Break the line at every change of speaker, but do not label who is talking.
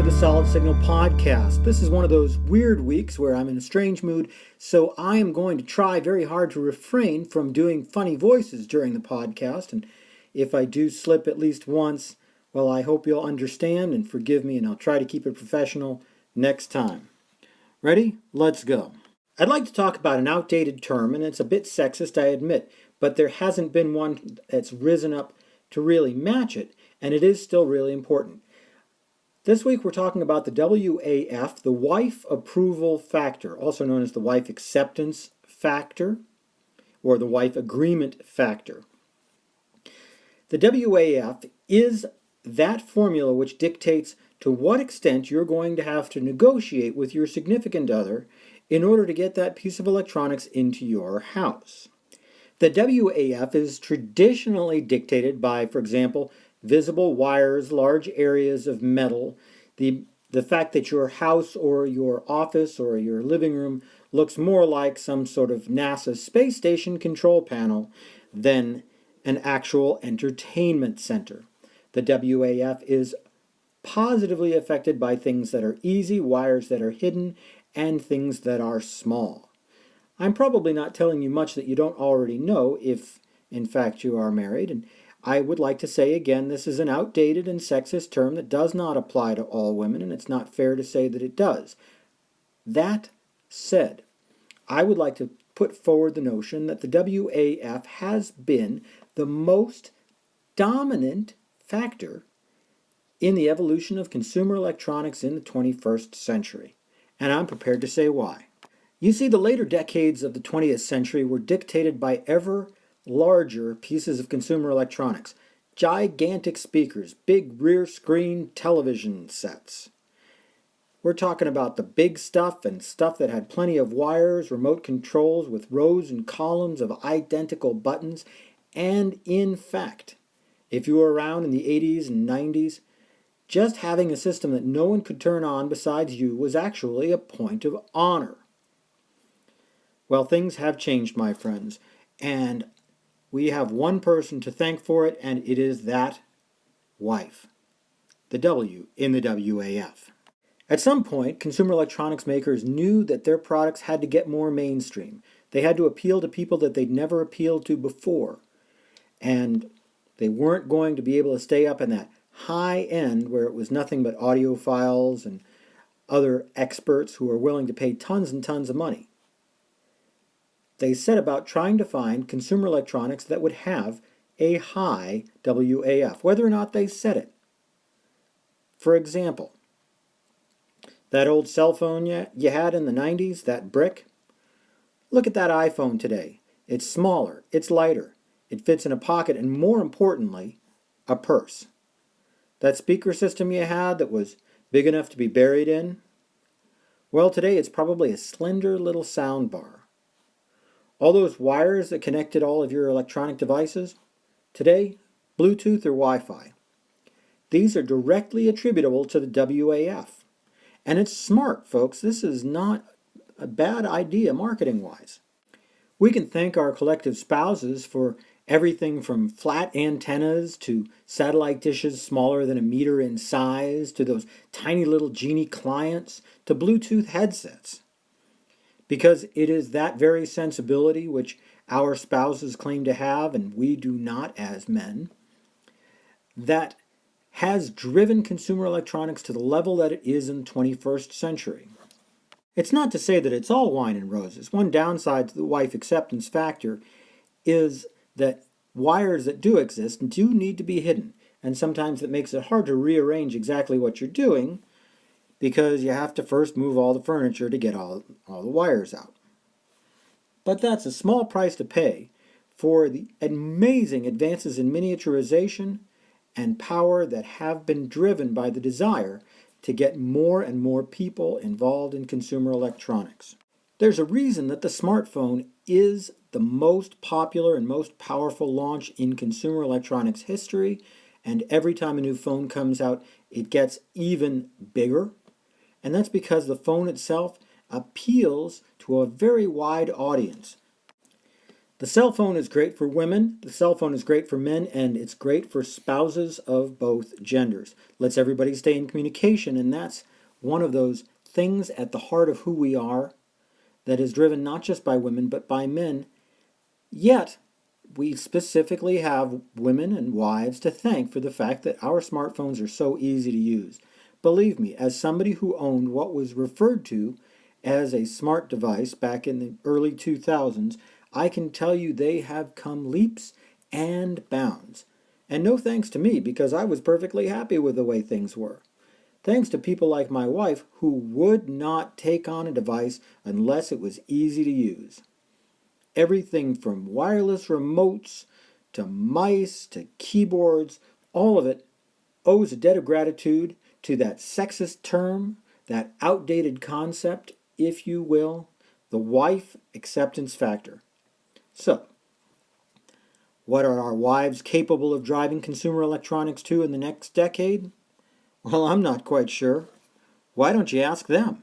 the Solid Signal podcast. This is one of those weird weeks where I'm in a strange mood, so I am going to try very hard to refrain from doing funny voices during the podcast, and if I do slip at least once, well, I hope you'll understand and forgive me, and I'll try to keep it professional next time. Ready? Let's go. I'd like to talk about an outdated term, and it's a bit sexist, I admit, but there hasn't been one that's risen up to really match it, and it is still really important. This week we're talking about the WAF, the Wife Approval Factor, also known as the Wife Acceptance Factor, or the Wife Agreement Factor. The WAF is that formula which dictates to what extent you're going to have to negotiate with your significant other in order to get that piece of electronics into your house. The WAF is traditionally dictated by, for example, visible wires, large areas of metal, the fact that your house or your office or your living room looks more like some sort of NASA space station control panel than an actual entertainment center. The WAF is positively affected by things that are easy, wires that are hidden, and things that are small. I'm probably not telling you much that you don't already know if, in fact, you are married, and I would like to say again, this is an outdated and sexist term that does not apply to all women, and it's not fair to say that it does. That said, I would like to put forward the notion that the WAF has been the most dominant factor in the evolution of consumer electronics in the 21st century, and I'm prepared to say why. You see, the later decades of the 20th century were dictated by ever larger pieces of consumer electronics, gigantic speakers, big rear screen television sets. We're talking about the big stuff and stuff that had plenty of wires, remote controls with rows and columns of identical buttons, and in fact, if you were around in the 80s and 90s, just having a system that no one could turn on besides you was actually a point of honor. Well, things have changed, my friends, and we have one person to thank for it, and it is that wife. The W in the WAF. At some point, consumer electronics makers knew that their products had to get more mainstream. They had to appeal to people that they'd never appealed to before. And they weren't going to be able to stay up in that high end where it was nothing but audiophiles and other experts who were willing to pay tons and tons of money. They set about trying to find consumer electronics that would have a high WAF, whether or not they said it. For example, that old cell phone you had in the 90s, that brick, look at that iPhone today. It's smaller, it's lighter, it fits in a pocket, and more importantly, a purse. That speaker system you had that was big enough to be buried in, well, today it's probably a slender little sound bar. All those wires that connected all of your electronic devices, today, Bluetooth or Wi-Fi. These are directly attributable to the WAF. And it's smart, folks. This is not a bad idea marketing-wise. We can thank our collective spouses for everything from flat antennas to satellite dishes smaller than a meter in size to those tiny little Genie clients to Bluetooth headsets. Because it is that very sensibility which our spouses claim to have, and we do not as men, that has driven consumer electronics to the level that it is in the 21st century. It's not to say that it's all wine and roses. One downside to the wife acceptance factor is that wires that do exist do need to be hidden, and sometimes it makes it hard to rearrange exactly what you're doing, because you have to first move all the furniture to get all the wires out. But that's a small price to pay for the amazing advances in miniaturization and power that have been driven by the desire to get more and more people involved in consumer electronics. There's a reason that the smartphone is the most popular and most powerful launch in consumer electronics history, and every time a new phone comes out, it gets even bigger. And that's because the phone itself appeals to a very wide audience. The cell phone is great for women, the cell phone is great for men, and it's great for spouses of both genders. Lets everybody stay in communication, and that's one of those things at the heart of who we are that is driven not just by women but by men. Yet, we specifically have women and wives to thank for the fact that our smartphones are so easy to use. Believe me, as somebody who owned what was referred to as a smart device back in the early 2000s, I can tell you they have come leaps and bounds. And no thanks to me, because I was perfectly happy with the way things were. Thanks to people like my wife who would not take on a device unless it was easy to use. Everything from wireless remotes to mice to keyboards, all of it owes a debt of gratitude to that sexist term, that outdated concept, if you will, the wife acceptance factor. So, what are our wives capable of driving consumer electronics to in the next decade? Well, I'm not quite sure. Why don't you ask them?